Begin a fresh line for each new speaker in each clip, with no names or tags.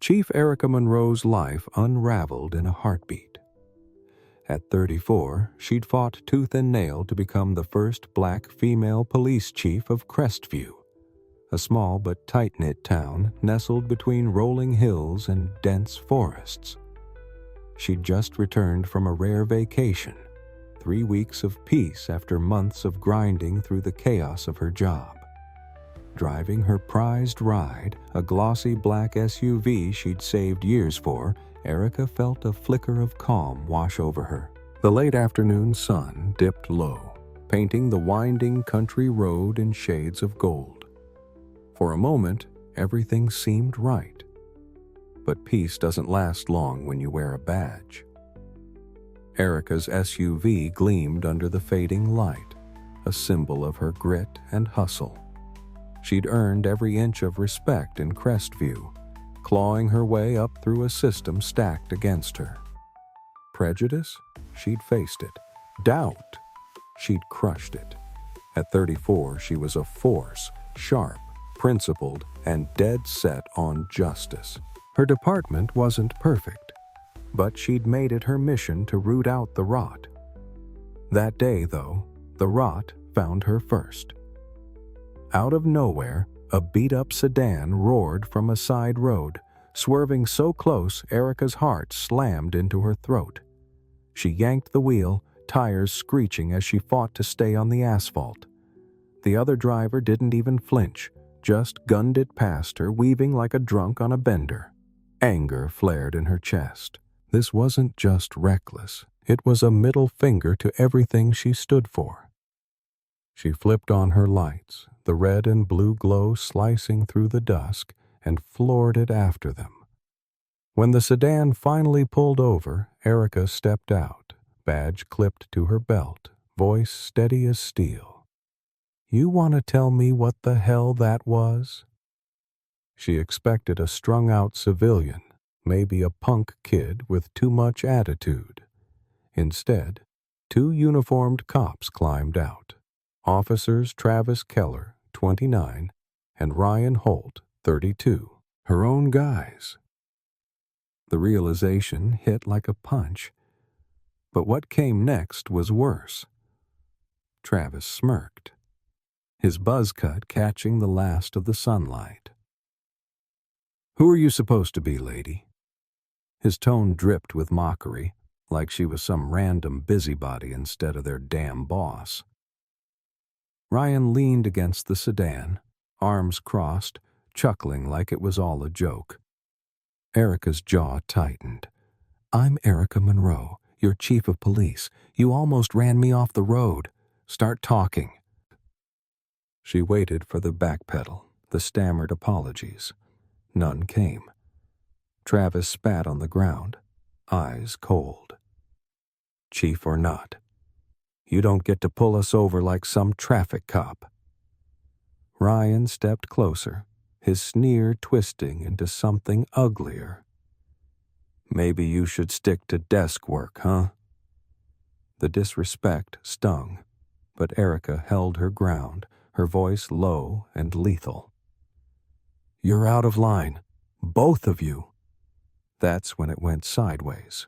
Chief Erica Monroe's life unraveled in a heartbeat. At 34, she'd fought tooth and nail to become the first black female police chief of Crestview, a small but tight-knit town nestled between rolling hills and dense forests. She'd just returned from a rare vacation, 3 weeks of peace after months of grinding through the chaos of her job. Driving her prized ride, a glossy black SUV she'd saved years for, Erica felt a flicker of calm wash over her. The late afternoon sun dipped low, painting the winding country road in shades of gold. For a moment, everything seemed right. But peace doesn't last long when you wear a badge. Erica's SUV gleamed under the fading light, a symbol of her grit and hustle. She'd earned every inch of respect in Crestview, clawing her way up through a system stacked against her. Prejudice? She'd faced it. Doubt? She'd crushed it. At 34, she was a force, sharp, principled, and dead set on justice. Her department wasn't perfect, but she'd made it her mission to root out the rot. That day, though, the rot found her first. Out of nowhere, a beat-up sedan roared from a side road, swerving so close Erica's heart slammed into her throat. She yanked the wheel, tires screeching as she fought to stay on the asphalt. The other driver didn't even flinch, just gunned it past her, weaving like a drunk on a bender. Anger flared in her chest. This wasn't just reckless. It was a middle finger to everything she stood for. She flipped on her lights, the red and blue glow slicing through the dusk, and floored it after them. When the sedan finally pulled over, Erica stepped out, badge clipped to her belt, voice steady as steel. "You want to tell me what the hell that was?" She expected a strung-out civilian, maybe a punk kid with too much attitude. Instead, 2 uniformed cops climbed out. Officers Travis Keller, 29, and Ryan Holt, 32, her own guys. The realization hit like a punch, but what came next was worse. Travis smirked, his buzz cut catching the last of the sunlight. "Who are you supposed to be, lady?" His tone dripped with mockery, like she was some random busybody instead of their damn boss. Ryan leaned against the sedan, arms crossed, chuckling like it was all a joke. Erica's jaw tightened. "I'm Erica Monroe, your chief of police. You almost ran me off the road. Start talking." She waited for the backpedal, the stammered apologies. None came. Travis spat on the ground, eyes cold. "Chief or not, you don't get to pull us over like some traffic cop." Ryan stepped closer, his sneer twisting into something uglier. "Maybe you should stick to desk work, huh?" The disrespect stung, but Erica held her ground, her voice low and lethal. "You're out of line, both of you." That's when it went sideways.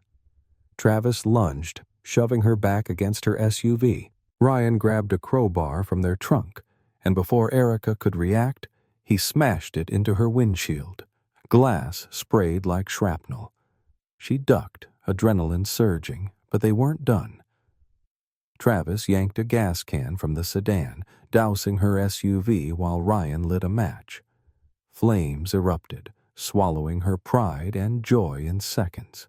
Travis lunged, shoving her back against her SUV. Ryan grabbed a crowbar from their trunk, and before Erica could react, he smashed it into her windshield. Glass sprayed like shrapnel. She ducked, adrenaline surging, but they weren't done. Travis yanked a gas can from the sedan, dousing her SUV while Ryan lit a match. Flames erupted, swallowing her pride and joy in seconds.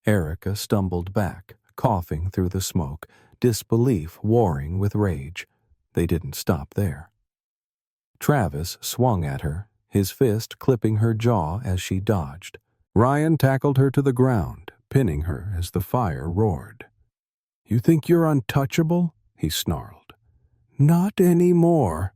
Erica stumbled back, coughing through the smoke, disbelief warring with rage. They didn't stop there. Travis swung at her, his fist clipping her jaw as she dodged. Ryan tackled her to the ground, pinning her as the fire roared. "You think you're untouchable?" he snarled. "Not anymore."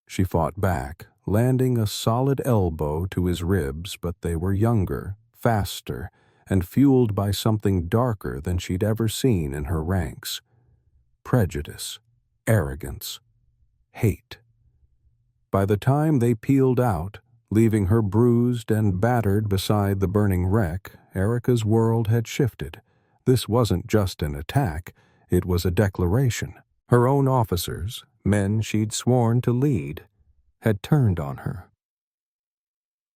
She fought back, landing a solid elbow to his ribs, but they were younger, faster, and fueled by something darker than she'd ever seen in her ranks. Prejudice, arrogance, hate. By the time they peeled out, Leaving her bruised and battered beside the burning wreck, Erica's world had shifted. This wasn't just an attack, it was a declaration. Her own officers, men she'd sworn to lead, had turned on her.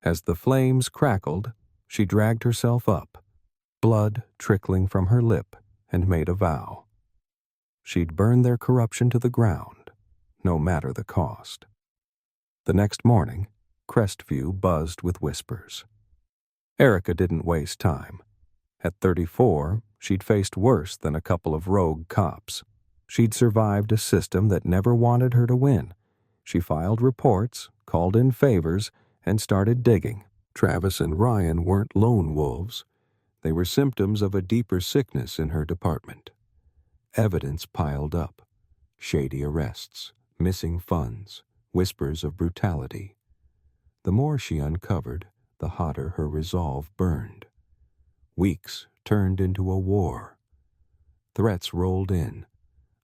As the flames crackled, she dragged herself up, blood trickling from her lip, and made a vow. She'd burn their corruption to the ground, no matter the cost. The next morning, Crestview buzzed with whispers. Erica didn't waste time. At 34, she'd faced worse than a couple of rogue cops. She'd survived a system that never wanted her to win. She filed reports, called in favors, and started digging. Travis and Ryan weren't lone wolves. They were symptoms of a deeper sickness in her department. Evidence piled up. Shady arrests, missing funds, whispers of brutality. The more she uncovered, the hotter her resolve burned. Weeks turned into a war. Threats rolled in.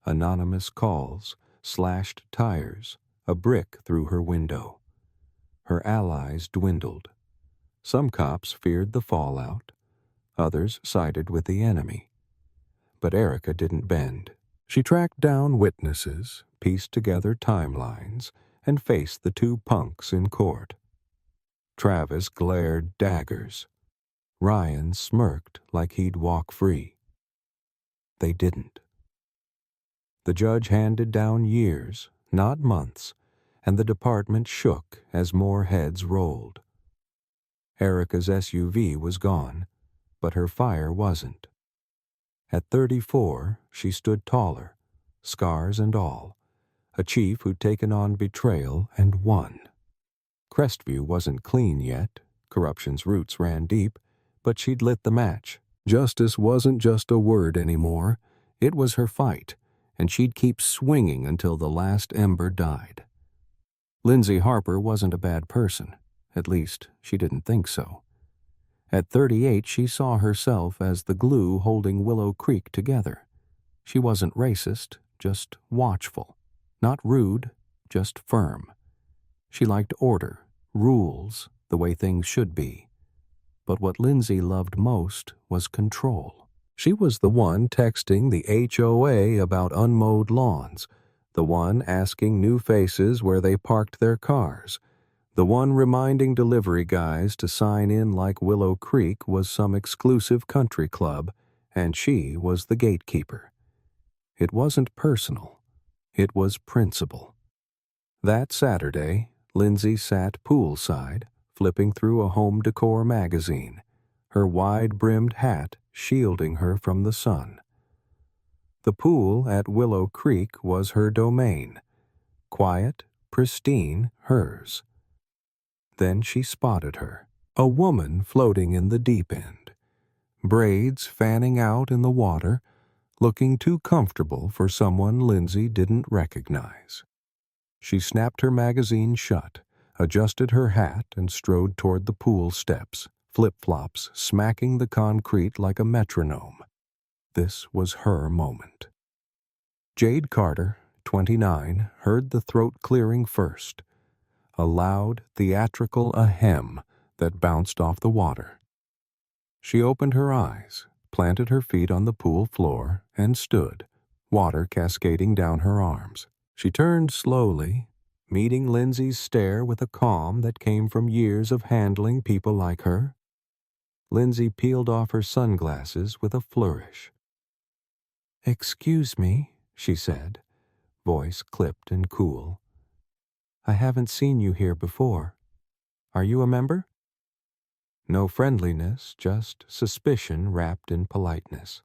Anonymous calls, slashed tires, a brick through her window. Her allies dwindled. Some cops feared the fallout. Others sided with the enemy. But Erica didn't bend. She tracked down witnesses, pieced together timelines, and faced the two punks in court. Travis glared daggers. Ryan smirked like he'd walk free. They didn't. The judge handed down years, not months, and the department shook as more heads rolled. Erica's SUV was gone, but her fire wasn't. At 34, she stood taller, scars and all, a chief who'd taken on betrayal and won. Crestview wasn't clean yet, corruption's roots ran deep, but she'd lit the match. Justice wasn't just a word anymore, it was her fight, and she'd keep swinging until the last ember died. Lindsay Harper wasn't a bad person, at least she didn't think so. At 38, she saw herself as the glue holding Willow Creek together. She wasn't racist, just watchful. Not rude, just firm. She liked order, rules, the way things should be. But what Lindsay loved most was control. She was the one texting the HOA about unmowed lawns, the one asking new faces where they parked their cars, the one reminding delivery guys to sign in like Willow Creek was some exclusive country club, and she was the gatekeeper. It wasn't personal. It was principle. That Saturday, Lindsay sat poolside, flipping through a home decor magazine, her wide-brimmed hat shielding her from the sun. The pool at Willow Creek was her domain. Quiet, pristine, hers. Then she spotted her, a woman floating in the deep end, braids fanning out in the water, looking too comfortable for someone Lindsay didn't recognize. She snapped her magazine shut, adjusted her hat, and strode toward the pool steps, flip-flops smacking the concrete like a metronome. This was her moment. Jade Carter, 29, heard the throat clearing first, a loud, theatrical ahem that bounced off the water. She opened her eyes, planted her feet on the pool floor, and stood, water cascading down her arms. She turned slowly, meeting Lindsay's stare with a calm that came from years of handling people like her. Lindsay peeled off her sunglasses with a flourish. "Excuse me," she said, voice clipped and cool. "I haven't seen you here before. Are you a member?" No friendliness, just suspicion wrapped in politeness.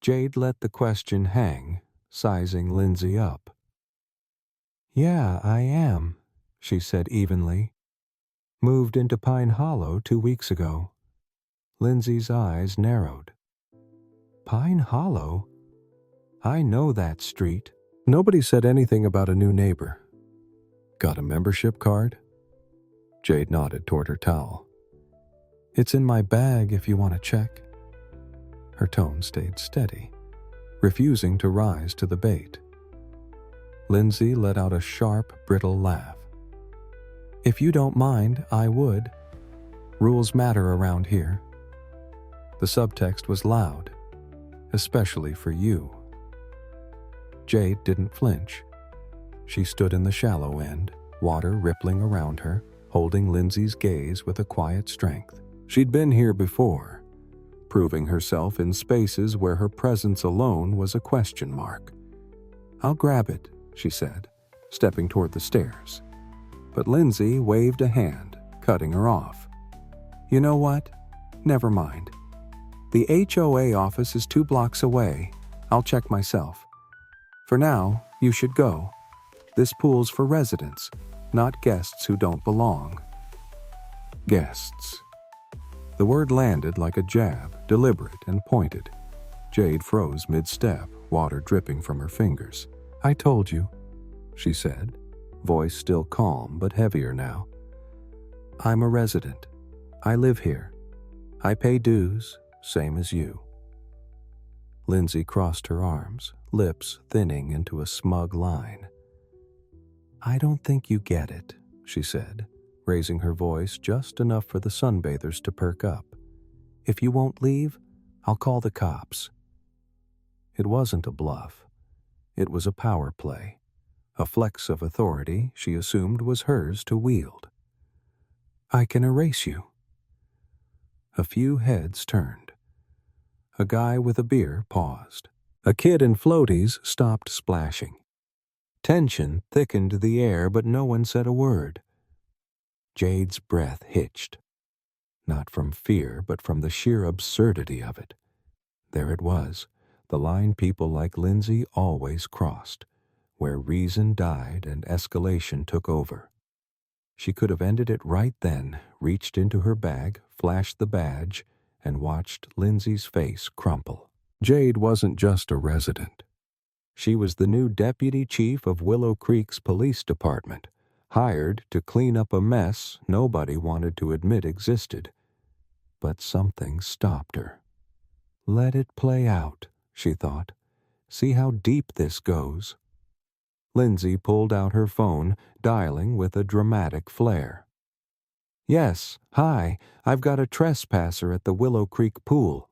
Jade let the question hang, sizing Lindsay up. "Yeah, I am," she said evenly. "Moved into Pine Hollow 2 weeks ago." Lindsay's eyes narrowed. "Pine Hollow? I know that street." Nobody said anything about a new neighbor. "Got a membership card?" Jade nodded toward her towel. "It's in my bag if you want to check." Her tone stayed steady, refusing to rise to the bait. Lindsay let out a sharp, brittle laugh. If you don't mind, I would. Rules matter around here. The subtext was loud, especially for you. Jade didn't flinch. She stood in the shallow end, water rippling around her, holding Lindsay's gaze with a quiet strength. She'd been here before, proving herself in spaces where her presence alone was a question mark. I'll grab it, she said, stepping toward the stairs. But Lindsay waved a hand, cutting her off. You know what? Never mind. The HOA office is 2 blocks away. I'll check myself. For now, you should go. This pool's for residents, not guests who don't belong. Guests. The word landed like a jab, deliberate and pointed. Jade froze mid-step, water dripping from her fingers. I told you, she said, voice still calm but heavier now. I'm a resident. I live here. I pay dues, same as you. Lindsay crossed her arms, lips thinning into a smug line. I don't think you get it, she said, raising her voice just enough for the sunbathers to perk up. If you won't leave, I'll call the cops. It wasn't a bluff. It was a power play, a flex of authority she assumed was hers to wield. I can erase you. A few heads turned. A guy with a beer paused. A kid in floaties stopped splashing. Tension thickened the air, but no one said a word. Jade's breath hitched. Not from fear, but from the sheer absurdity of it. There it was, the line people like Lindsay always crossed, where reason died and escalation took over. She could have ended it right then, reached into her bag, flashed the badge, and watched Lindsay's face crumple. Jade wasn't just a resident. She was the new deputy chief of Willow Creek's police department, hired to clean up a mess nobody wanted to admit existed. But something stopped her. Let it play out, she thought. See how deep this goes. Lindsay pulled out her phone, dialing with a dramatic flair. Yes, hi, I've got a trespasser at the Willow Creek pool,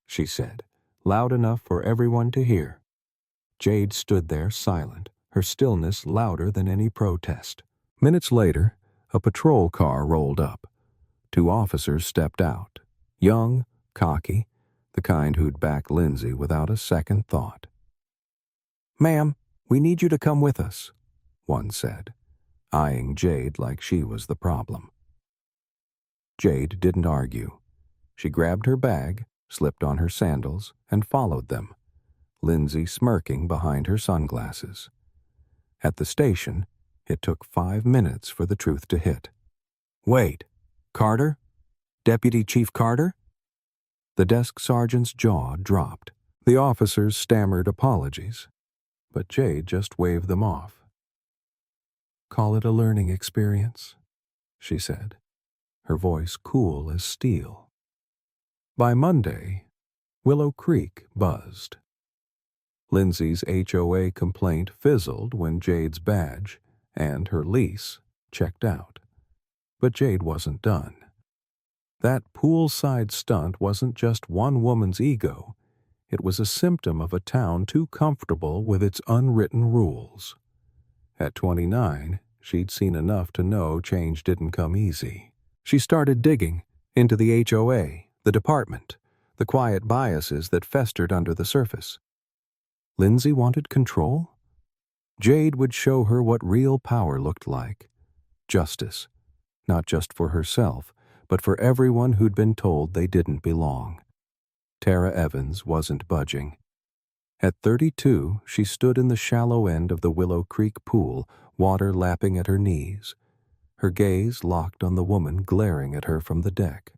she said, loud enough for everyone to hear. Jade stood there silent, her stillness louder than any protest. Minutes later, a patrol car rolled up. 2 officers stepped out, young, cocky, the kind who'd back Lindsay without a second thought. Ma'am, we need you to come with us, one said, eyeing Jade like she was the problem. Jade didn't argue. She grabbed her bag, slipped on her sandals, and followed them, Lindsay smirking behind her sunglasses. At the station, it took 5 minutes for the truth to hit. Wait, Carter? Deputy Chief Carter? The desk sergeant's jaw dropped. The officers stammered apologies, but Jade just waved them off. Call it a learning experience, she said, her voice cool as steel. By Monday, Willow Creek buzzed. Lindsay's HOA complaint fizzled when Jade's badge and her lease checked out. But Jade wasn't done. That poolside stunt wasn't just one woman's ego. It was a symptom of a town too comfortable with its unwritten rules. At 29, she'd seen enough to know change didn't come easy. She started digging into the HOA, the department, the quiet biases that festered under the surface. Lindsay wanted control? Jade would show her what real power looked like. Justice, not just for herself, but for everyone who'd been told they didn't belong. Tara Evans wasn't budging. At 32, she stood in the shallow end of the Willow Creek pool, water lapping at her knees, her gaze locked on the woman glaring at her from the deck.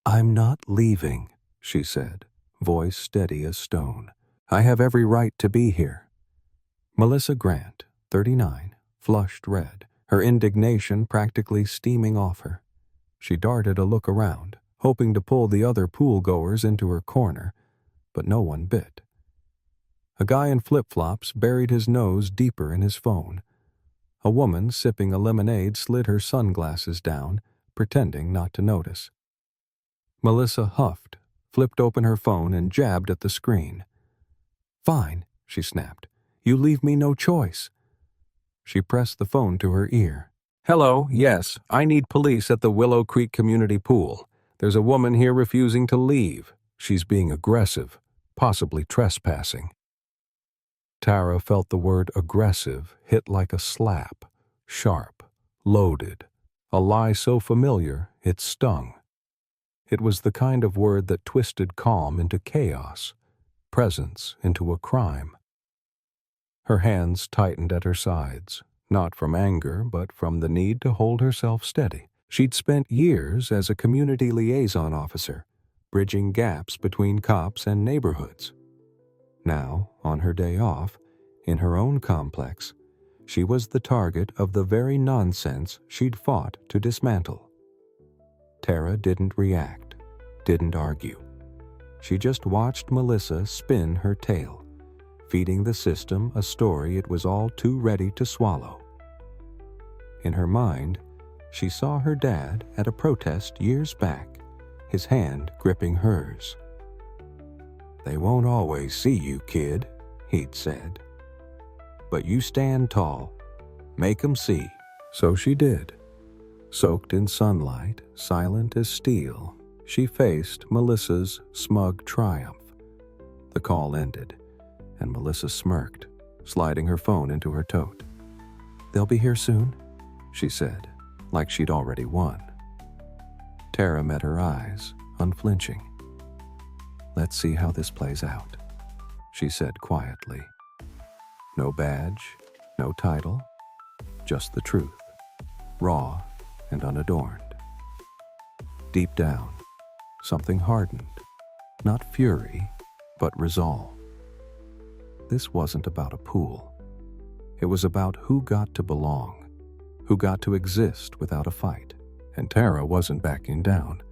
I'm not leaving, she said, voice steady as stone. I have every right to be here. Melissa Grant, 39, flushed red, her indignation practically steaming off her. She darted a look around, hoping to pull the other pool-goers into her corner, but no one bit. A guy in flip-flops buried his nose deeper in his phone. A woman sipping a lemonade slid her sunglasses down, pretending not to notice. Melissa huffed, flipped open her phone, and jabbed at the screen. "Fine," she snapped. "You leave me no choice." She pressed the phone to her ear. "Hello, yes, I need police at the Willow Creek Community Pool. There's a woman here refusing to leave. She's being aggressive, possibly trespassing." Tara felt the word aggressive hit like a slap, sharp, loaded, a lie so familiar it stung. It was the kind of word that twisted calm into chaos, presence into a crime. Her hands tightened at her sides, not from anger, but from the need to hold herself steady. She'd spent years as a community liaison officer, bridging gaps between cops and neighborhoods. Now, on her day off, in her own complex, she was the target of the very nonsense she'd fought to dismantle. Tara didn't react, didn't argue. She just watched Melissa spin her tale, feeding the system a story it was all too ready to swallow. In her mind, she saw her dad at a protest years back, his hand gripping hers. "They won't always see you, kid," he'd said. "But you stand tall. Make 'em see." So she did. Soaked in sunlight, silent as steel, she faced Melissa's smug triumph. The call ended, and Melissa smirked, sliding her phone into her tote. "They'll be here soon," she said, like she'd already won. Tara met her eyes, unflinching. "Let's see how this plays out," she said quietly. No badge, no title, just the truth, raw and unadorned. Deep down, something hardened, not fury, but resolve. This wasn't about a pool. It was about who got to belong, who got to exist without a fight. And Tara wasn't backing down.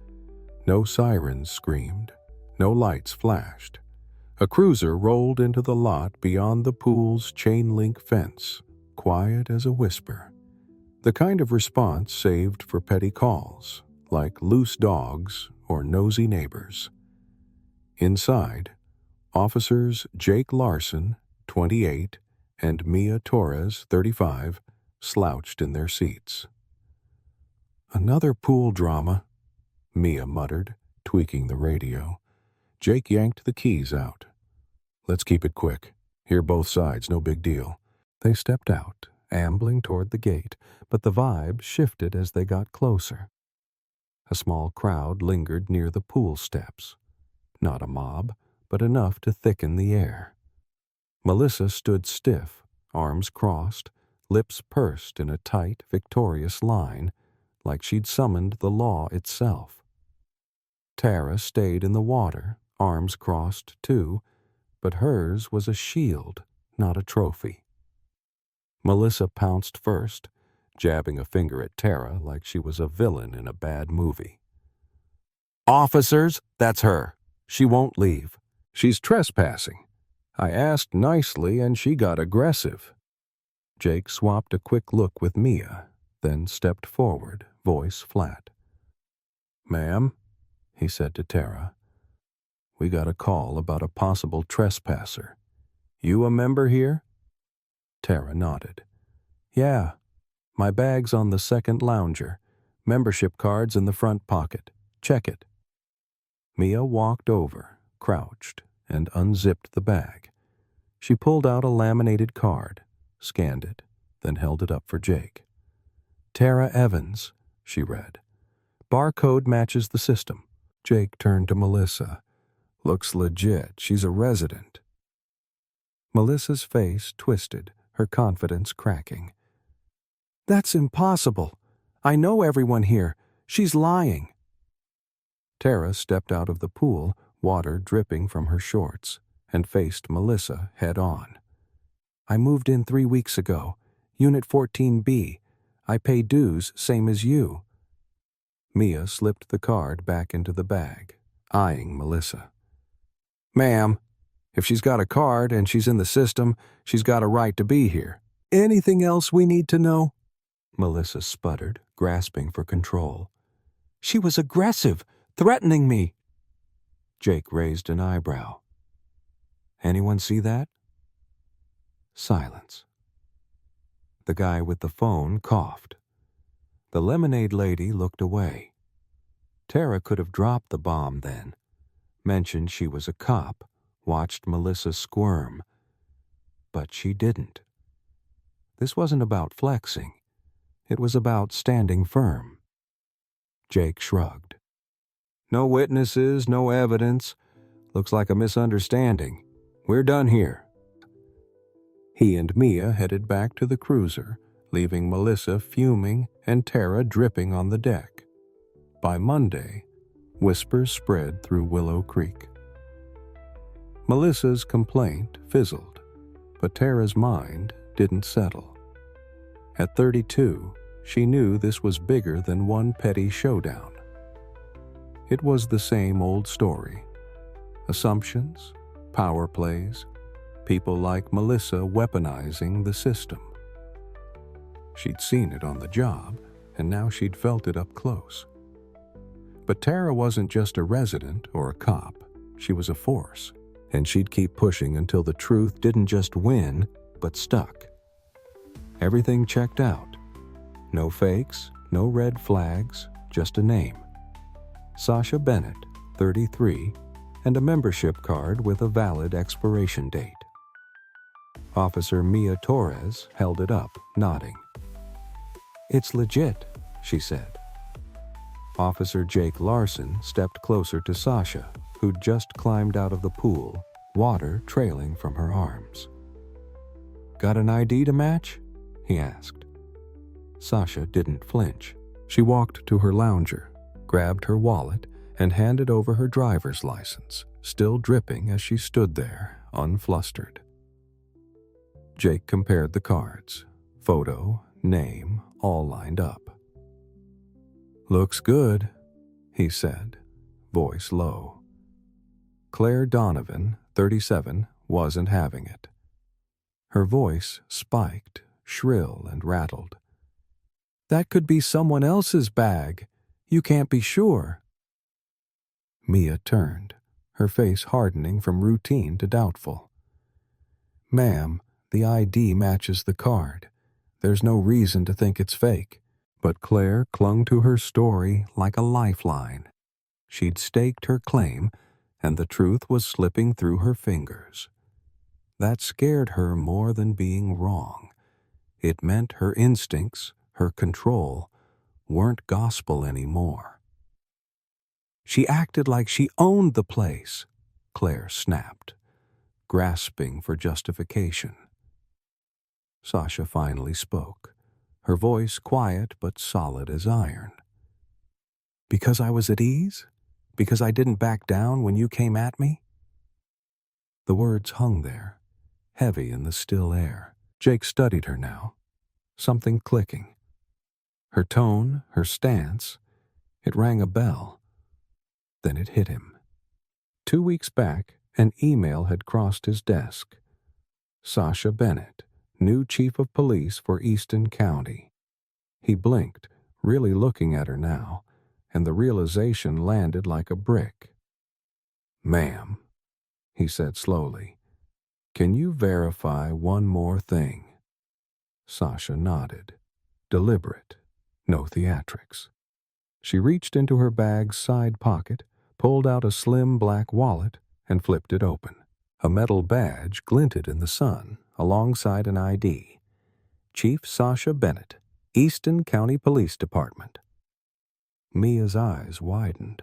No sirens screamed, no lights flashed. A cruiser rolled into the lot beyond the pool's chain-link fence, quiet as a whisper. The kind of response saved for petty calls, like loose dogs or nosy neighbors. Inside, officers Jake Larson, 28, and Mia Torres, 35, slouched in their seats. "Another pool drama," Mia muttered, tweaking the radio. Jake yanked the keys out. "Let's keep it quick. Hear both sides, no big deal." They stepped out, ambling toward the gate, but the vibe shifted as they got closer. A small crowd lingered near the pool steps. Not a mob, but enough to thicken the air. Melissa stood stiff, arms crossed, lips pursed in a tight, victorious line, like she'd summoned the law itself. Tara stayed in the water, arms crossed too, but hers was a shield, not a trophy. Melissa pounced first, jabbing a finger at Tara like she was a villain in a bad movie. "Officers, that's her. She won't leave. She's trespassing. I asked nicely and she got aggressive." Jake swapped a quick look with Mia, then stepped forward, voice flat. "Ma'am," he said to Tara, "we got a call about a possible trespasser. You a member here?" Tara nodded. "Yeah, my bag's on the second lounger. Membership card's in the front pocket. Check it." Mia walked over, crouched, and unzipped the bag. She pulled out a laminated card, scanned it, then held it up for Jake. "Tara Evans," she read. "Barcode matches the system." Jake turned to Melissa. "Looks legit. She's a resident." Melissa's face twisted, her confidence cracking. "That's impossible. I know everyone here. She's lying." Tara stepped out of the pool, water dripping from her shorts, and faced Melissa head on. "I moved in 3 weeks ago. Unit 14B. I pay dues, same as you." Mia slipped the card back into the bag, eyeing Melissa. "Ma'am, if she's got a card and she's in the system, she's got a right to be here. Anything else we need to know? Melissa sputtered, grasping for control. She was aggressive, threatening me. Jake raised an eyebrow. Anyone see that? Silence. The guy with the phone coughed. The lemonade lady looked away. Tara could have dropped the bomb then, mentioned she was a cop, watched Melissa squirm. But she didn't. This wasn't about flexing. It was about standing firm. Jake shrugged. No witnesses, no evidence. Looks like a misunderstanding. We're done here. He and Mia headed back to the cruiser, leaving Melissa fuming and Tara dripping on the deck. By Monday, whispers spread through Willow Creek. Melissa's complaint fizzled, but Tara's mind didn't settle. At 32, she knew this was bigger than one petty showdown. It was the same old story. Assumptions, power plays, people like Melissa weaponizing the system. She'd seen it on the job, and now she'd felt it up close. But Tara wasn't just a resident or a cop. She was a force, and she'd keep pushing until the truth didn't just win, but stuck. Everything checked out. No fakes, no red flags, just a name. Sasha Bennett, 33, and a membership card with a valid expiration date. Officer Mia Torres held it up, nodding. It's legit, she said. Officer Jake Larson stepped closer to Sasha, who'd just climbed out of the pool, water trailing from her arms. Got an ID to match? He asked. Sasha didn't flinch. She walked to her lounger, grabbed her wallet, and handed over her driver's license, still dripping as she stood there, unflustered. Jake compared the cards. Photo, name, all lined up. Looks good, he said, voice low. Claire Donovan, 37, wasn't having it. Her voice spiked, shrill and rattled. That could be someone else's bag. You can't be sure. Mia turned, her face hardening from routine to doubtful. Ma'am, the ID matches the card. There's no reason to think it's fake. But Claire clung to her story like a lifeline. She'd staked her claim, and the truth was slipping through her fingers. That scared her more than being wrong. It meant her instincts, her control, weren't gospel anymore. She acted like she owned the place, Claire snapped, grasping for justification. Sasha finally spoke, her voice quiet but solid as iron. Because I was at ease? Because I didn't back down when you came at me? The words hung there, heavy in the still air. Jake studied her now, something clicking. Her tone, her stance, it rang a bell. Then it hit him. 2 weeks back, an email had crossed his desk. Sasha Bennett, new chief of police for Easton County. He blinked, really looking at her now, and the realization landed like a brick. Ma'am, he said slowly, can you verify one more thing? Sasha nodded, deliberate, no theatrics. She reached into her bag's side pocket, pulled out a slim black wallet, and flipped it open. A metal badge glinted in the sun, alongside an ID. Chief Sasha Bennett, Easton County Police Department. Mia's eyes widened.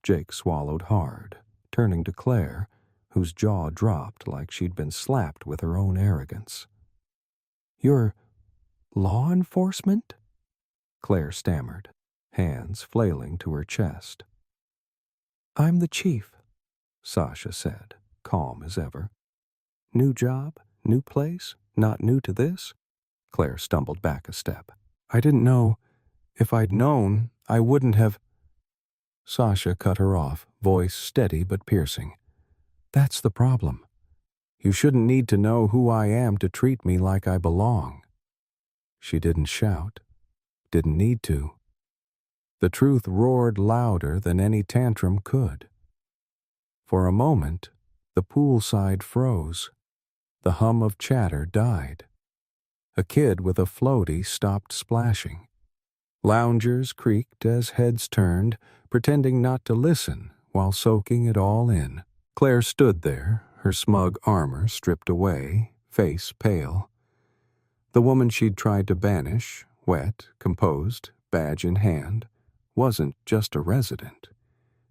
Jake swallowed hard, turning to Claire, whose jaw dropped like she'd been slapped with her own arrogance. You're law enforcement? Claire stammered, hands flailing to her chest. I'm the chief, Sasha said, calm as ever. New job, new place, not new to this? Claire stumbled back a step. I didn't know. If I'd known, I wouldn't have. Sasha cut her off, voice steady but piercing. That's the problem. You shouldn't need to know who I am to treat me like I belong." She didn't shout, didn't need to. The truth roared louder than any tantrum could. For a moment, the poolside froze. The hum of chatter died. A kid with a floaty stopped splashing. Loungers creaked as heads turned, pretending not to listen while soaking it all in. Claire stood there, her smug armor stripped away, face pale. The woman she'd tried to banish, wet, composed, badge in hand, wasn't just a resident.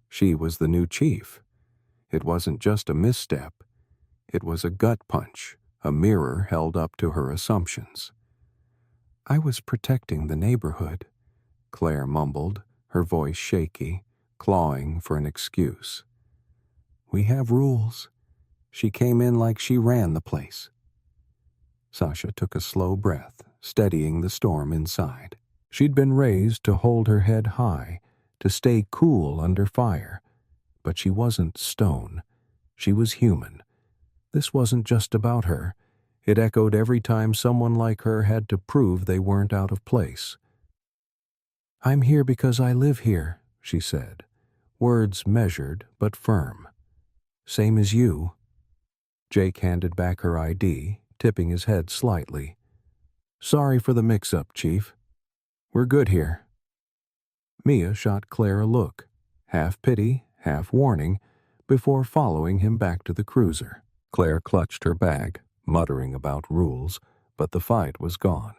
She was the new chief. It wasn't just a misstep. It was a gut punch, a mirror held up to her assumptions. "I was protecting the neighborhood," Claire mumbled, her voice shaky, clawing for an excuse. "We have rules." She came in like she ran the place. Sasha took a slow breath, steadying the storm inside. She'd been raised to hold her head high, to stay cool under fire. But she wasn't stone. She was human. This wasn't just about her. It echoed every time someone like her had to prove they weren't out of place. "I'm here because I live here," she said, words measured but firm. "Same as you." Jake handed back her ID, tipping his head slightly. "Sorry for the mix-up, Chief. We're good here." Mia shot Claire a look, half pity, half warning, before following him back to the cruiser. Claire clutched her bag, muttering about rules, but the fight was gone.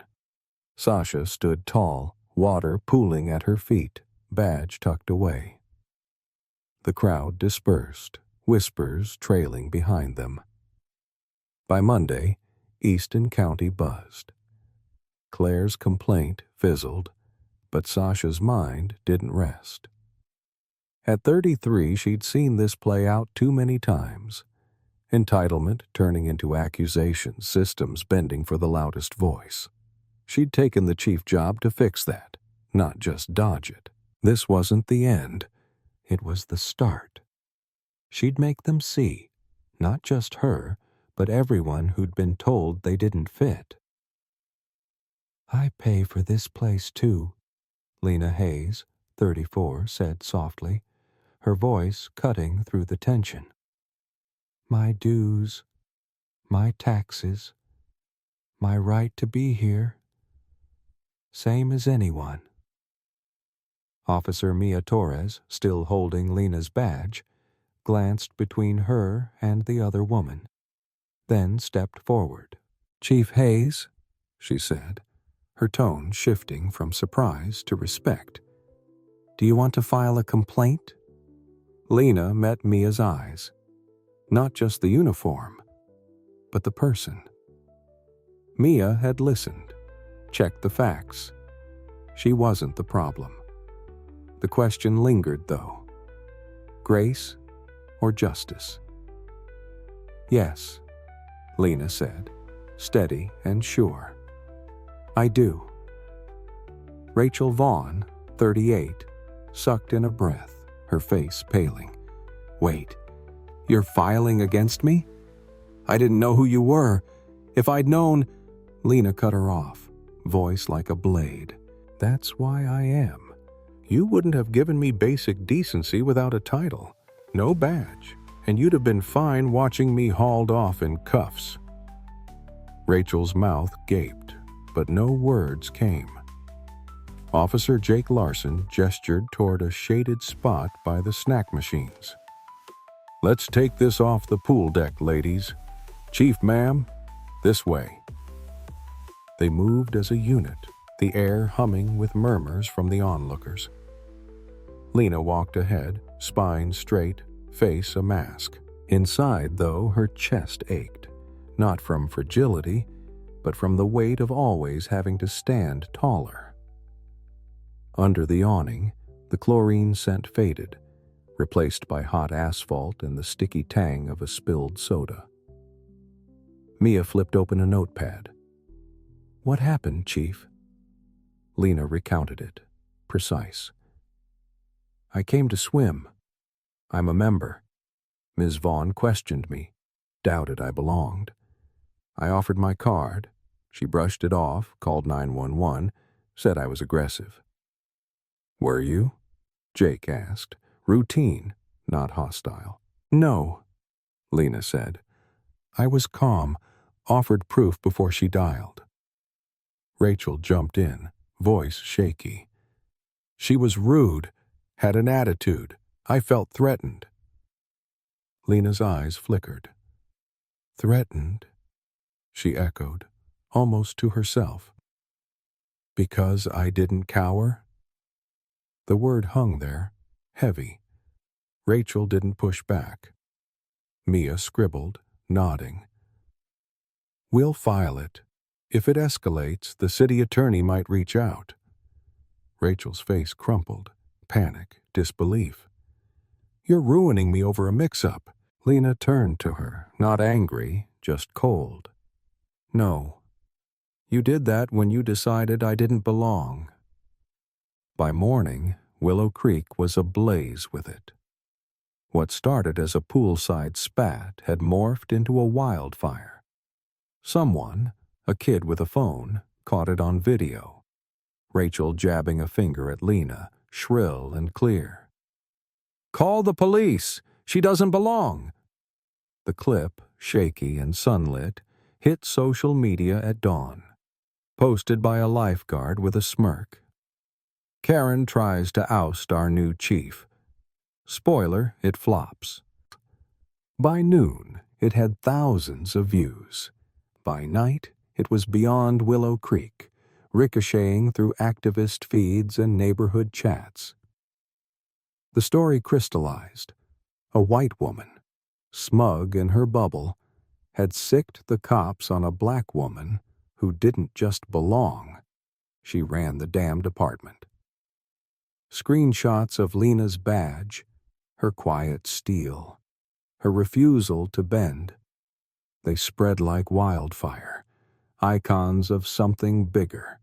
Sasha stood tall, water pooling at her feet, badge tucked away. The crowd dispersed, whispers trailing behind them. By Monday, Easton County buzzed. Claire's complaint fizzled, but Sasha's mind didn't rest. At 33, she'd seen this play out too many times. Entitlement turning into accusations, systems bending for the loudest voice. She'd taken the chief job to fix that, not just dodge it. This wasn't the end. It was the start. She'd make them see, not just her, but everyone who'd been told they didn't fit. "I pay for this place, too," Lena Hayes, 34, said softly, her voice cutting through the tension. "My dues, my taxes, my right to be here. Same as anyone." Officer Mia Torres, still holding Lena's badge, glanced between her and the other woman, then stepped forward. "Chief Hayes," she said, her tone shifting from surprise to respect. "Do you want to file a complaint?" Lena met Mia's eyes. Not just the uniform, but the person. Mia had listened, checked the facts. She wasn't the problem. The question lingered, though. Grace or justice? "Yes," Lena said, steady and sure. "I do." Rachel Vaughn, 38, sucked in a breath, her face paling. "Wait, you're filing against me? I didn't know who you were. If I'd known—" Lena cut her off, voice like a blade. "That's why I am. You wouldn't have given me basic decency without a title, no badge, and you'd have been fine watching me hauled off in cuffs." Rachel's mouth gaped, but no words came. Officer Jake Larson gestured toward a shaded spot by the snack machines. "Let's take this off the pool deck, ladies. Chief, ma'am, this way." They moved as a unit, the air humming with murmurs from the onlookers. Lena walked ahead, spine straight, face a mask. Inside, though, her chest ached, not from fragility, but from the weight of always having to stand taller. Under the awning, the chlorine scent faded, replaced by hot asphalt and the sticky tang of a spilled soda. Mia flipped open a notepad. "What happened, Chief?" Lena recounted it, precise. "I came to swim. I'm a member. Ms. Vaughn questioned me. doubted I belonged. I offered my card. She brushed it off, called 911, said I was aggressive. "Were you?" Jake asked. Routine, not hostile. "No," Lena said. I was calm, offered proof before she dialed. Rachel jumped in, voice shaky. She was rude, had an attitude. I felt threatened. Lena's eyes flickered. "Threatened?" she echoed, almost to herself. "Because I didn't cower?" The word hung there, heavy. Rachel didn't push back. Mia scribbled, nodding. "We'll file it. If it escalates, the city attorney might reach out." Rachel's face crumpled, panic, disbelief. "You're ruining me over a mix-up." Lena turned to her, not angry, just cold. "No. You did that when you decided I didn't belong." By morning, Willow Creek was ablaze with it. What started as a poolside spat had morphed into a wildfire. Someone, a kid with a phone, caught it on video. Rachel jabbing a finger at Lena, shrill and clear. "Call the police! She doesn't belong!" The clip, shaky and sunlit, hit social media at dawn. Posted by a lifeguard with a smirk. "Karen tries to oust our new chief. Spoiler, it flops." By noon, it had thousands of views. By night, it was beyond Willow Creek, ricocheting through activist feeds and neighborhood chats. The story crystallized. A white woman, smug in her bubble, had sicked the cops on a black woman who didn't just belong. She ran the damn department. Screenshots of Lena's badge, her quiet steel, her refusal to bend. They spread like wildfire, icons of something bigger.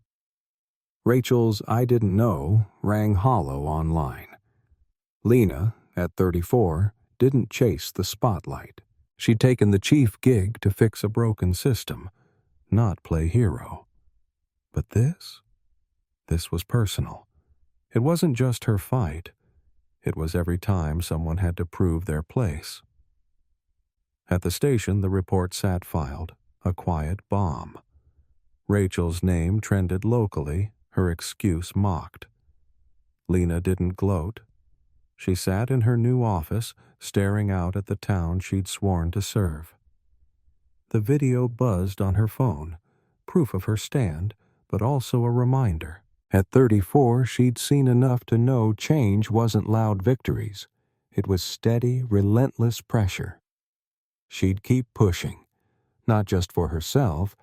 Rachel's "I didn't know" rang hollow online. Lena, at 34, didn't chase the spotlight. She'd taken the chief gig to fix a broken system, not play hero. But this was personal. It wasn't just her fight. It was every time someone had to prove their place. At the station, the report sat filed, a quiet bomb. Rachel's name trended locally, her excuse mocked. Lena didn't gloat. She sat in her new office, staring out at the town she'd sworn to serve. The video buzzed on her phone, proof of her stand, but also a reminder. At 34, she'd seen enough to know change wasn't loud victories. It was steady, relentless pressure. She'd keep pushing, not just for herself,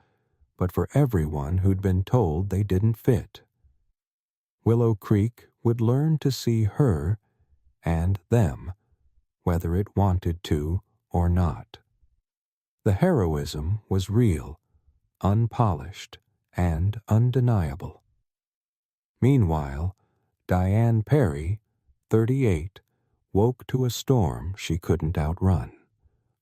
but for everyone who'd been told they didn't fit. Willow Creek would learn to see her and them, whether it wanted to or not. The heroism was real, unpolished, and undeniable. Meanwhile, Diane Perry, 38, woke to a storm she couldn't outrun.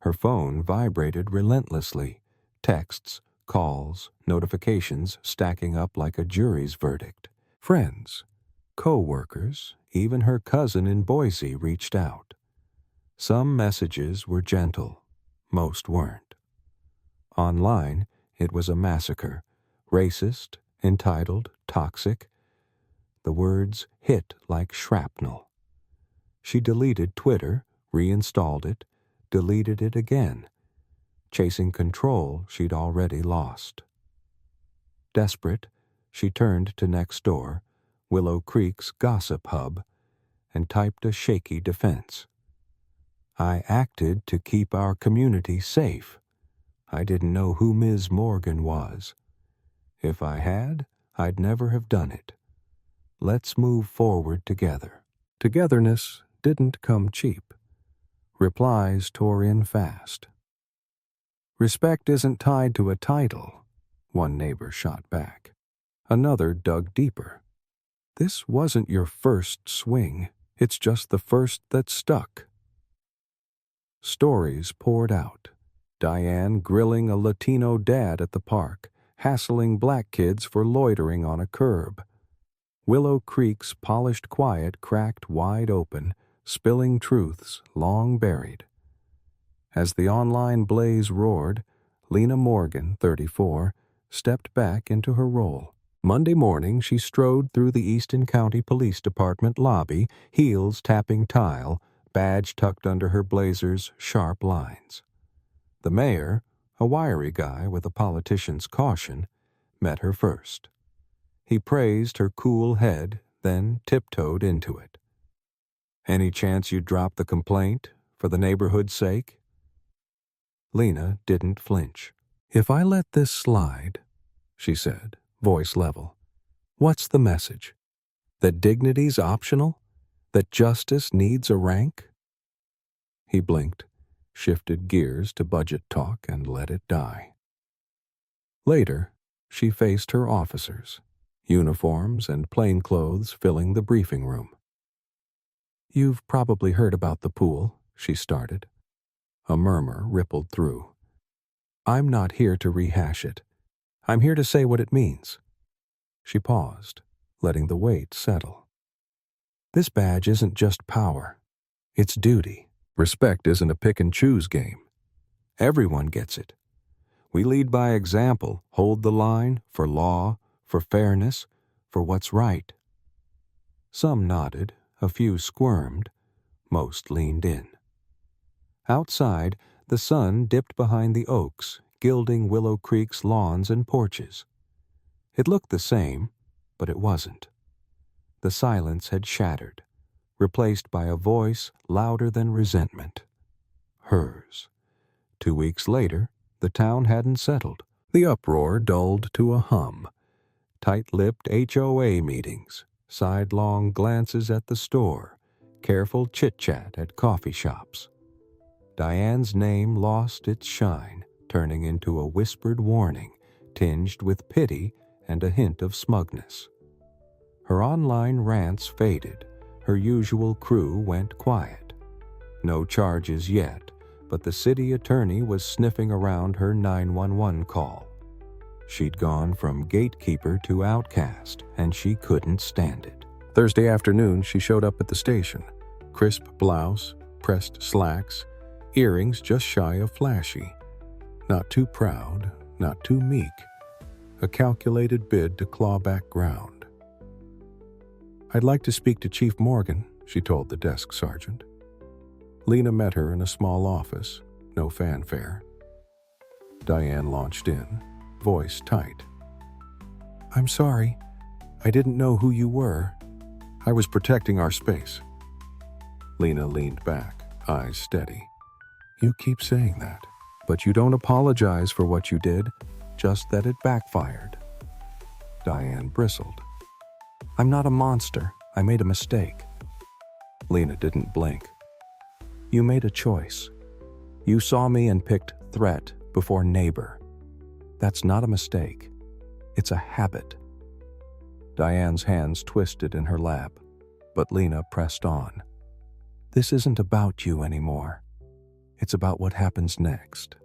Her phone vibrated relentlessly, texts, calls, notifications stacking up like a jury's verdict. Friends, co-workers, even her cousin in Boise reached out. Some messages were gentle, most weren't. Online, it was a massacre, racist, entitled, toxic. The words hit like shrapnel. She deleted Twitter, reinstalled it, deleted it again, chasing control she'd already lost. Desperate, she turned to Nextdoor, Willow Creek's gossip hub, and typed a shaky defense. "I acted to keep our community safe. I didn't know who Ms. Morgan was. If I had, I'd never have done it. Let's move forward together." Togetherness didn't come cheap. Replies tore in fast. "Respect isn't tied to a title," one neighbor shot back. Another dug deeper. "This wasn't your first swing. It's just the first that stuck." Stories poured out. Diane grilling a Latino dad at the park, hassling black kids for loitering on a curb. Willow Creek's polished quiet cracked wide open, spilling truths long buried. As the online blaze roared, Lena Morgan, 34, stepped back into her role. Monday morning, she strode through the Easton County Police Department lobby, heels tapping tile, badge tucked under her blazer's sharp lines. The mayor, a wiry guy with a politician's caution, met her first. He praised her cool head, then tiptoed into it. "Any chance you'd drop the complaint, for the neighborhood's sake?" Lena didn't flinch. "If I let this slide," she said, voice level, "what's the message? That dignity's optional? That justice needs a rank?" He blinked, shifted gears to budget talk, and let it die. Later, she faced her officers, uniforms and plainclothes filling the briefing room. "You've probably heard about the pool," she started. A murmur rippled through. "I'm not here to rehash it. I'm here to say what it means." She paused, letting the weight settle. "This badge isn't just power. It's duty. Respect isn't a pick-and-choose game. Everyone gets it. We lead by example, hold the line for law, for fairness, for what's right." Some nodded, a few squirmed, most leaned in. Outside, the sun dipped behind the oaks, gilding Willow Creek's lawns and porches. It looked the same, but it wasn't. The silence had shattered, replaced by a voice louder than resentment. Hers. 2 weeks later, the town hadn't settled. The uproar dulled to a hum. Tight-lipped HOA meetings, sidelong glances at the store, careful chit-chat at coffee shops. Diane's name lost its shine, turning into a whispered warning, tinged with pity and a hint of smugness. Her online rants faded. Her usual crew went quiet. No charges yet, but the city attorney was sniffing around her 911 call. She'd gone from gatekeeper to outcast, and she couldn't stand it. Thursday afternoon, she showed up at the station. Crisp blouse, pressed slacks, earrings just shy of flashy. Not too proud, not too meek. A calculated bid to claw back ground. "I'd like to speak to Chief Morgan," she told the desk sergeant. Lena met her in a small office, no fanfare. Diane launched in, voice tight. "I'm sorry. I didn't know who you were. I was protecting our space." Lena leaned back, eyes steady. "You keep saying that, but you don't apologize for what you did, just that it backfired." Diane bristled. "I'm not a monster. I made a mistake." Lena didn't blink. "You made a choice. You saw me and picked threat before neighbor. That's not a mistake. It's a habit." Diane's hands twisted in her lap, but Lena pressed on. "This isn't about you anymore. It's about what happens next."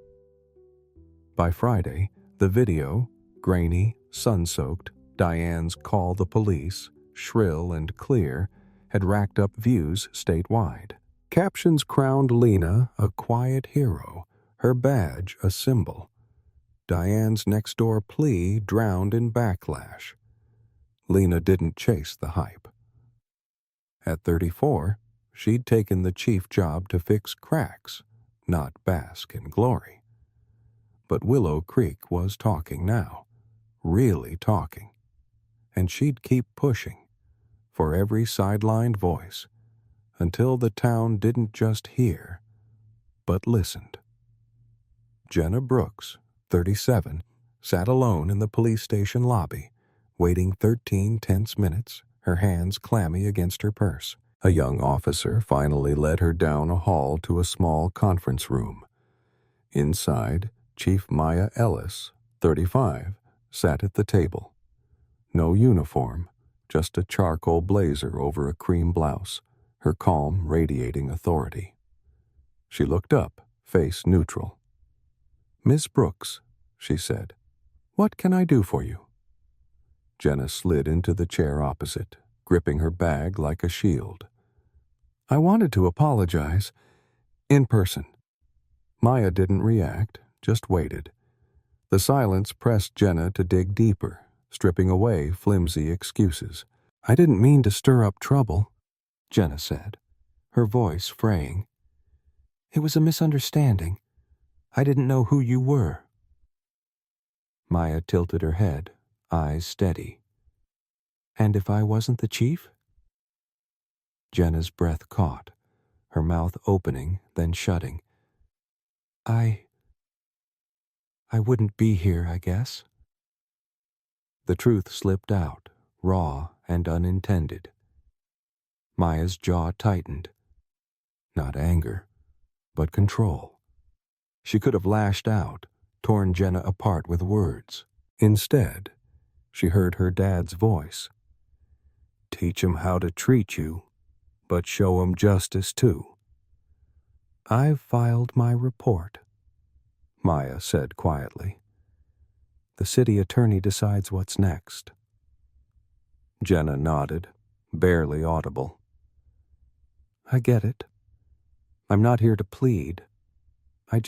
By Friday, the video, grainy, sun-soaked, Diane's call the police, shrill and clear, had racked up views statewide. Captions crowned Lena a quiet hero, her badge a symbol. Diane's next-door plea drowned in backlash. Lena didn't chase the hype. At 34, she'd taken the chief job to fix cracks, not bask in glory. But Willow Creek was talking now, really talking. And she'd keep pushing, for every sidelined voice, until the town didn't just hear, but listened. Jenna Brooks, 37, sat alone in the police station lobby, waiting 13 tense minutes, her hands clammy against her purse. A young officer finally led her down a hall to a small conference room. Inside, Chief Maya Ellis, 35, sat at the table. No uniform, just a charcoal blazer over a cream blouse, her calm radiating authority. She looked up, face neutral. "Miss Brooks," she said, "what can I do for you?" Jenna slid into the chair opposite, gripping her bag like a shield. "I wanted to apologize. In person." Maya didn't react, just waited. The silence pressed Jenna to dig deeper, stripping away flimsy excuses. "I didn't mean to stir up trouble," Jenna said, her voice fraying. "It was a misunderstanding. I didn't know who you were." Maya tilted her head, eyes steady. "And if I wasn't the chief?" Jenna's breath caught, her mouth opening, then shutting. I wouldn't be here, I guess." The truth slipped out, raw and unintended. Maya's jaw tightened. Not anger, but control. She could have lashed out, torn Jenna apart with words. Instead, she heard her dad's voice. "Teach 'em how to treat you, but show 'em justice too." "I've filed my report," Maya said quietly. "The city attorney decides what's next." Jenna nodded, barely audible. "I get it. I'm not here to plead. I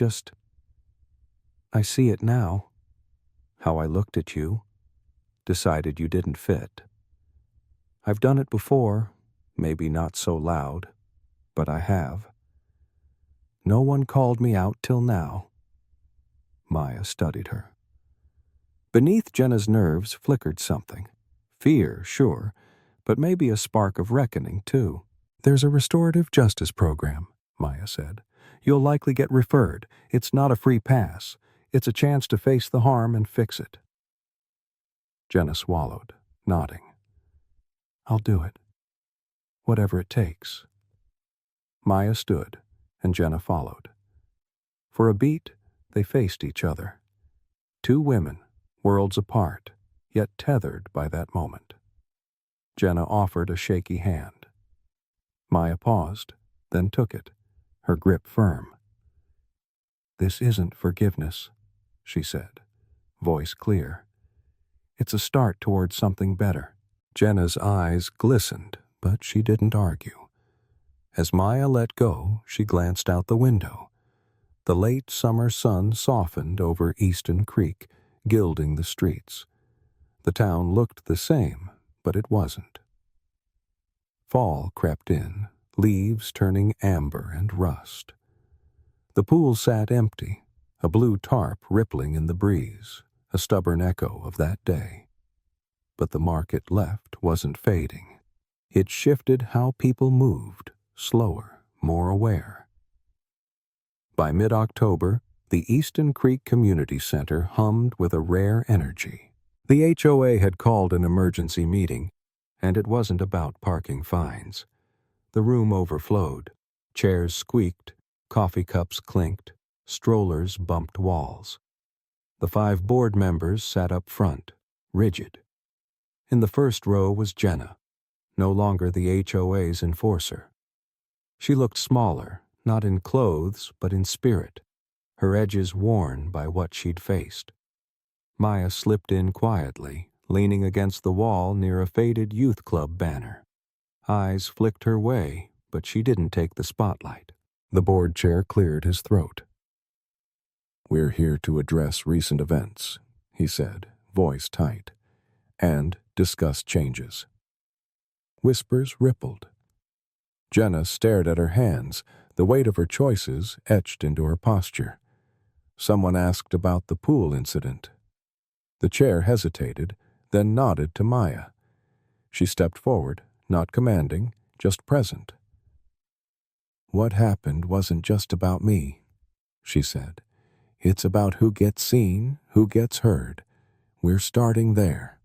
see it now. How I looked at you, decided you didn't fit. I've done it before, maybe not so loud, but I have. No one called me out till now." Maya studied her. Beneath Jenna's nerves flickered something. Fear, sure, but maybe a spark of reckoning, too. "There's a restorative justice program," Maya said. "You'll likely get referred. It's not a free pass. It's a chance to face the harm and fix it." Jenna swallowed, nodding. "I'll do it. Whatever it takes." Maya stood, and Jenna followed. For a beat, they faced each other. Two women, worlds apart, yet tethered by that moment. Jenna offered a shaky hand. Maya paused, then took it, her grip firm. "This isn't forgiveness," she said, voice clear. "It's a start towards something better." Jenna's eyes glistened, but she didn't argue. As Maya let go, she glanced out the window. The late summer sun softened over Easton Creek, gilding the streets. The town looked the same, but it wasn't. Fall crept in, leaves turning amber and rust. The pool sat empty, a blue tarp rippling in the breeze, a stubborn echo of that day. But the market left wasn't fading. It shifted how people moved, slower, more aware. By mid-October, the Easton Creek Community Center hummed with a rare energy. The HOA had called an emergency meeting, and it wasn't about parking fines. The room overflowed. Chairs squeaked, coffee cups clinked, strollers bumped walls. The 5 board members sat up front, rigid. In the first row was Jenna, no longer the HOA's enforcer. She looked smaller, not in clothes, but in spirit, her edges worn by what she'd faced. Maya slipped in quietly, leaning against the wall near a faded youth club banner. Eyes flicked her way, but she didn't take the spotlight. The board chair cleared his throat. "We're here to address recent events," he said, voice tight, "and discuss changes." Whispers rippled. Jenna stared at her hands, the weight of her choices etched into her posture. Someone asked about the pool incident. The chair hesitated, then nodded to Maya. She stepped forward, not commanding, just present. "What happened wasn't just about me," she said. "It's about who gets seen, who gets heard. We're starting there."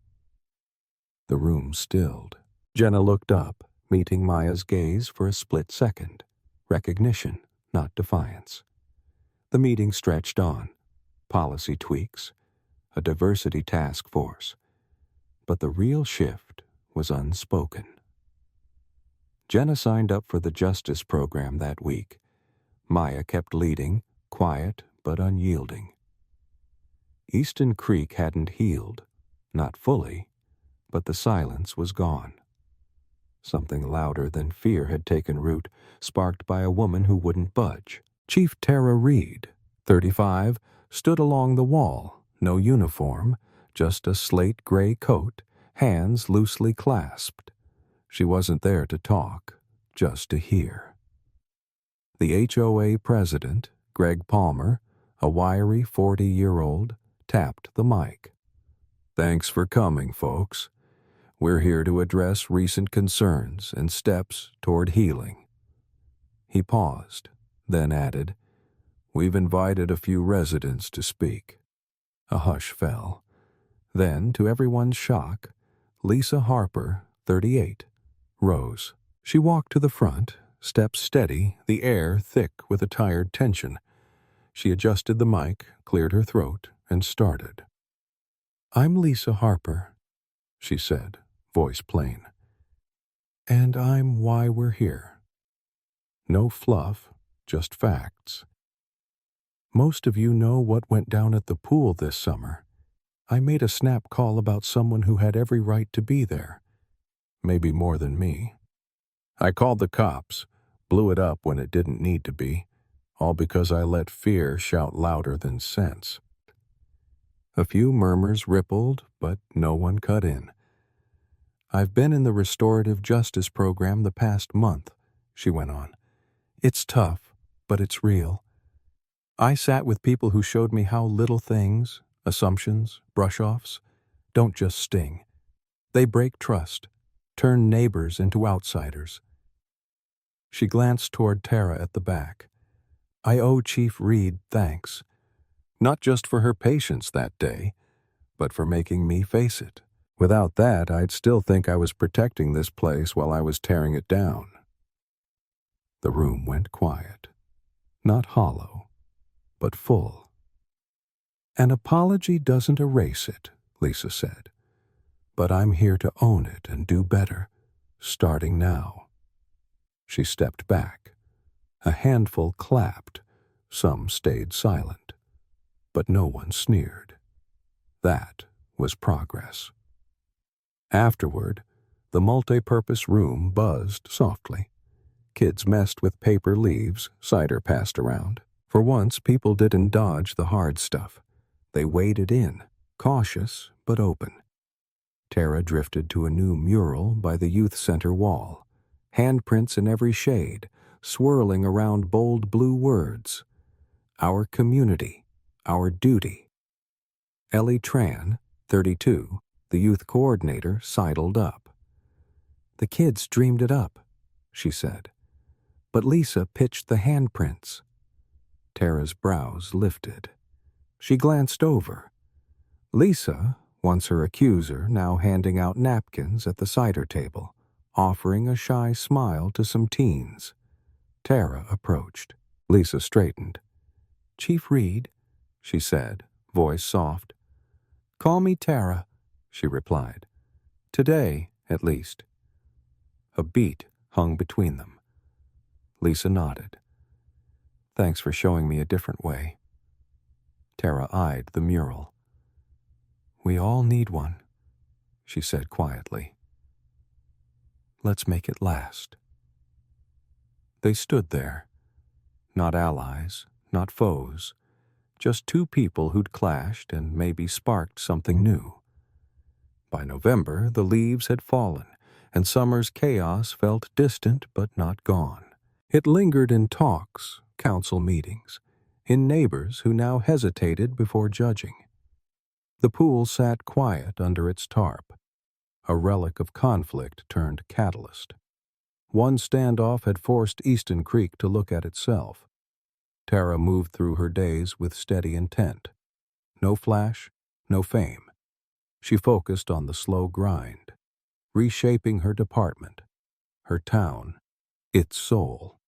The room stilled. Jenna looked up, meeting Maya's gaze for a split second. Recognition, not defiance. The meeting stretched on. Policy tweaks, a diversity task force. But the real shift was unspoken. Jenna signed up for the justice program that week. Maya kept leading, quiet but unyielding. Easton Creek hadn't healed. Not fully, but the silence was gone. Something louder than fear had taken root, sparked by a woman who wouldn't budge. Chief Tara Reed, 35, stood along the wall, no uniform, just a slate-gray coat, hands loosely clasped. She wasn't there to talk, just to hear. The HOA president, Greg Palmer, a wiry 40-year-old, tapped the mic. "Thanks for coming, folks. We're here to address recent concerns and steps toward healing." He paused, then added, "We've invited a few residents to speak." A hush fell. Then, to everyone's shock, Lisa Harper, 38, rose. She walked to the front, steps steady, the air thick with a tired tension. She adjusted the mic, cleared her throat, and started. "I'm Lisa Harper," she said, voice plain. "And I'm why we're here." No fluff, just facts. "Most of you know what went down at the pool this summer. I made a snap call about someone who had every right to be there. Maybe more than me. I called the cops, blew it up when it didn't need to be, all because I let fear shout louder than sense." A few murmurs rippled, but no one cut in. "I've been in the restorative justice program the past month," she went on. "It's tough, but it's real. I sat with people who showed me how little things, assumptions, brush-offs, don't just sting. They break trust, turn neighbors into outsiders." She glanced toward Tara at the back. "I owe Chief Reed thanks, not just for her patience that day, but for making me face it. Without that, I'd still think I was protecting this place while I was tearing it down." The room went quiet. Not hollow, but full. "An apology doesn't erase it," Lisa said. "But I'm here to own it and do better, starting now." She stepped back. A handful clapped. Some stayed silent. But no one sneered. That was progress. Afterward, the multi-purpose room buzzed softly. Kids messed with paper leaves, cider passed around. For once, people didn't dodge the hard stuff. They waded in, cautious but open. Tara drifted to a new mural by the youth center wall. Handprints in every shade, swirling around bold blue words. "Our community, our duty." Ellie Tran, 32, the youth coordinator, sidled up. "The kids dreamed it up," she said. "But Lisa pitched the handprints." Tara's brows lifted. She glanced over. Lisa, once her accuser, now handing out napkins at the cider table, offering a shy smile to some teens. Tara approached. Lisa straightened. "Chief Reed," she said, voice soft. "Call me Tara," she replied. "Today, at least." A beat hung between them. Lisa nodded. "Thanks for showing me a different way." Tara eyed the mural. "We all need one," she said quietly. "Let's make it last." They stood there. Not allies, not foes, just two people who'd clashed and maybe sparked something new. By November, the leaves had fallen, and summer's chaos felt distant but not gone. It lingered in talks, council meetings, in neighbors who now hesitated before judging. The pool sat quiet under its tarp, a relic of conflict turned catalyst. One standoff had forced Easton Creek to look at itself. Tara moved through her days with steady intent. No flash, no fame. She focused on the slow grind, reshaping her department, her town, its soul.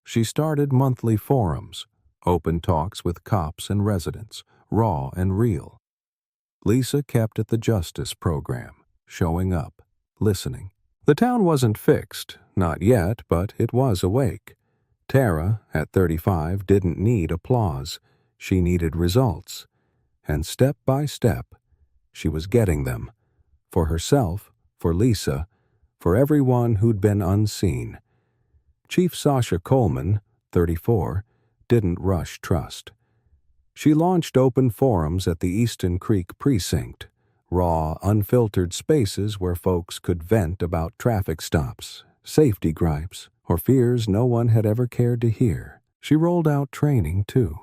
She started monthly forums, open talks with cops and residents, raw and real. Lisa kept at the justice program, showing up, listening. The town wasn't fixed, not yet, but it was awake. Tara, at 35, didn't need applause. She needed results. And step by step, she was getting them. For herself, for Lisa, for everyone who'd been unseen. Chief Sasha Coleman, 34, didn't rush trust. She launched open forums at the Easton Creek precinct, raw, unfiltered spaces where folks could vent about traffic stops, safety gripes, or fears no one had ever cared to hear. She rolled out training, too.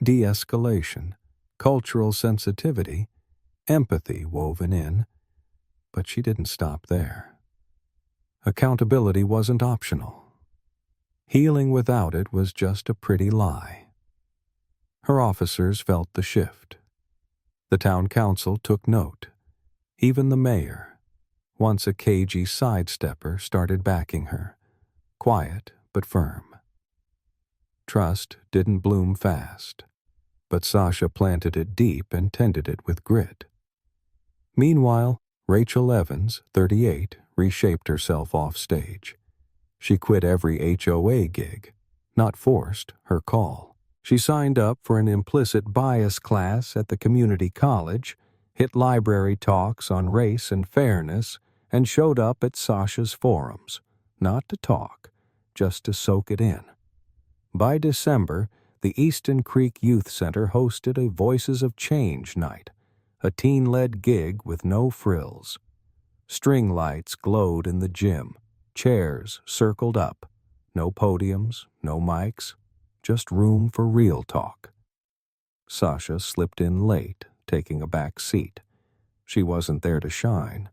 De-escalation, cultural sensitivity, empathy woven in. But she didn't stop there. Accountability wasn't optional. Healing without it was just a pretty lie. Her officers felt the shift. The town council took note. Even the mayor, once a cagey sidestepper, started backing her, quiet but firm. Trust didn't bloom fast, but Sasha planted it deep and tended it with grit. Meanwhile, Rachel Evans, 38, reshaped herself off stage. She quit every HOA gig, not forced, her call. She signed up for an implicit bias class at the community college, hit library talks on race and fairness, and showed up at Sasha's forums, not to talk, just to soak it in. By December, the Easton Creek Youth Center hosted a Voices of Change night, a teen-led gig with no frills. String lights glowed in the gym, chairs circled up, no podiums, no mics, just room for real talk. Sasha slipped in late, taking a back seat. She wasn't there to shine.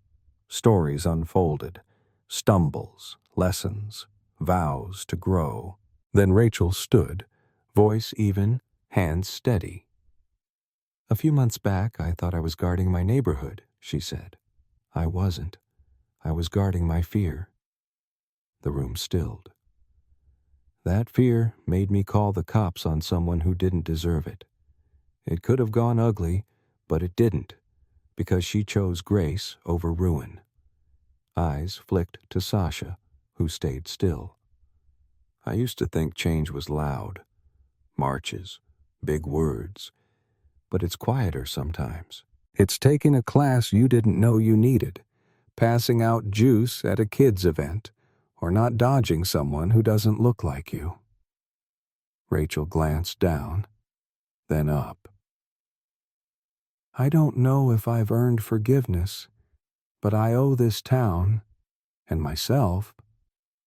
Stories unfolded, stumbles, lessons, vows to grow. Then Rachel stood, voice even, hands steady. "A few months back, I thought I was guarding my neighborhood," she said. "I wasn't. I was guarding my fear." The room stilled. That fear made me call the cops on someone who didn't deserve it. It could have gone ugly, but it didn't, because she chose grace over ruin. Eyes flicked to Sasha, who stayed still. "I used to think change was loud. Marches, big words. But it's quieter sometimes. It's taking a class you didn't know you needed, passing out juice at a kids' event, or not dodging someone who doesn't look like you." Rachel glanced down, then up. "I don't know if I've earned forgiveness, but I owe this town, and myself,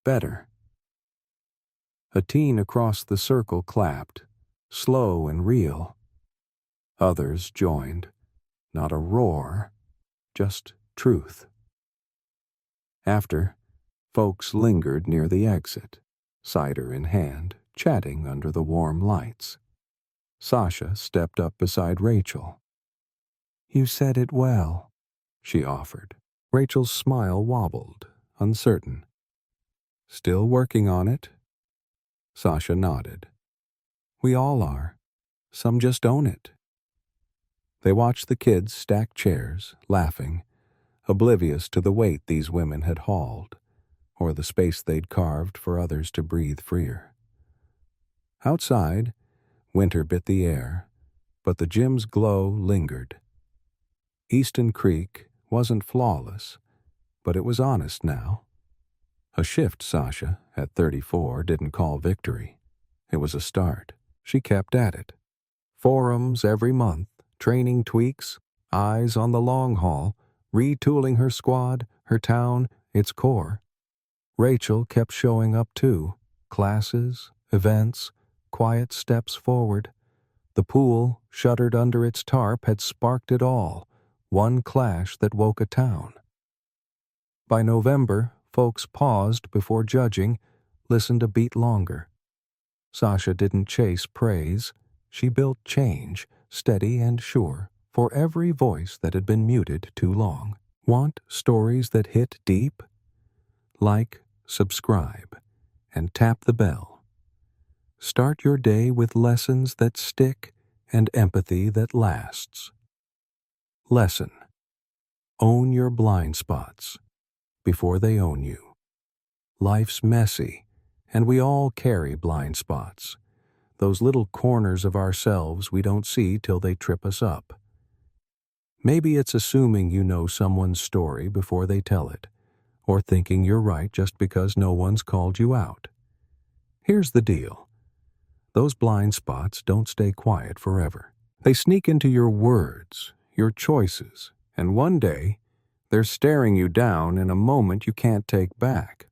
better." A teen across the circle clapped, slow and real. Others joined, not a roar, just truth. After, folks lingered near the exit, cider in hand, chatting under the warm lights. Sasha stepped up beside Rachel. "You said it well," she offered. Rachel's smile wobbled, uncertain. "Still working on it?" Sasha nodded. "We all are. Some just own it." They watched the kids stack chairs, laughing, oblivious to the weight these women had hauled, or the space they'd carved for others to breathe freer. Outside, winter bit the air, but the gym's glow lingered. Easton Creek wasn't flawless, but it was honest now. A shift Sasha, at 34, didn't call victory. It was a start. She kept at it. Forums every month, training tweaks, eyes on the long haul, retooling her squad, her town, its core. Rachel kept showing up too. Classes, events, quiet steps forward. The pool, shuttered under its tarp, had sparked it all, one clash that woke a town. By November, folks paused before judging, listened a beat longer. Sasha didn't chase praise. She built change, steady and sure, for every voice that had been muted too long. Want stories that hit deep? Like, subscribe, and tap the bell. Start your day with lessons that stick and empathy that lasts. Lesson: own your blind spots before they own you. Life's messy, and we all carry blind spots, those little corners of ourselves we don't see till they trip us up. Maybe it's assuming you know someone's story before they tell it, or thinking you're right just because no one's called you out. Here's the deal. Those blind spots don't stay quiet forever. They sneak into your words, your choices, and one day, they're staring you down in a moment you can't take back,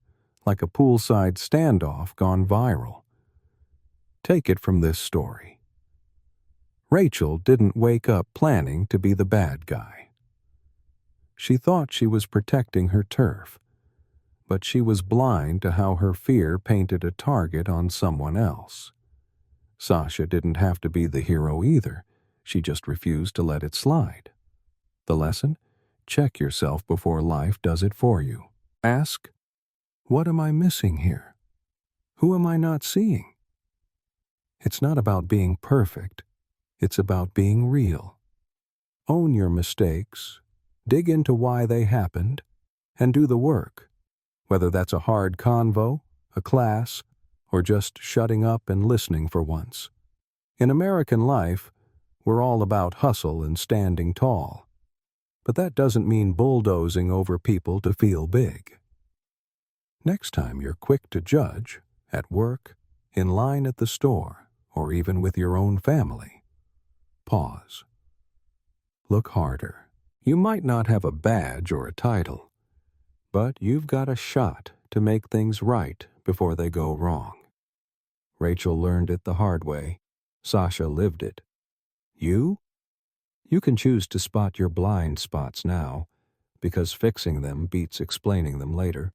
like a poolside standoff gone viral. Take it from this story. Rachel didn't wake up planning to be the bad guy. She thought she was protecting her turf, but she was blind to how her fear painted a target on someone else. Sasha didn't have to be the hero either. She just refused to let it slide. The lesson? Check yourself before life does it for you. Ask, what am I missing here? Who am I not seeing? It's not about being perfect. It's about being real. Own your mistakes, dig into why they happened, and do the work, whether that's a hard convo, a class, or just shutting up and listening for once. In American life, we're all about hustle and standing tall. But that doesn't mean bulldozing over people to feel big. Next time you're quick to judge, at work, in line at the store, or even with your own family, pause. Look harder. You might not have a badge or a title, but you've got a shot to make things right before they go wrong. Rachel learned it the hard way. Sasha lived it. You? You can choose to spot your blind spots now, because fixing them beats explaining them later.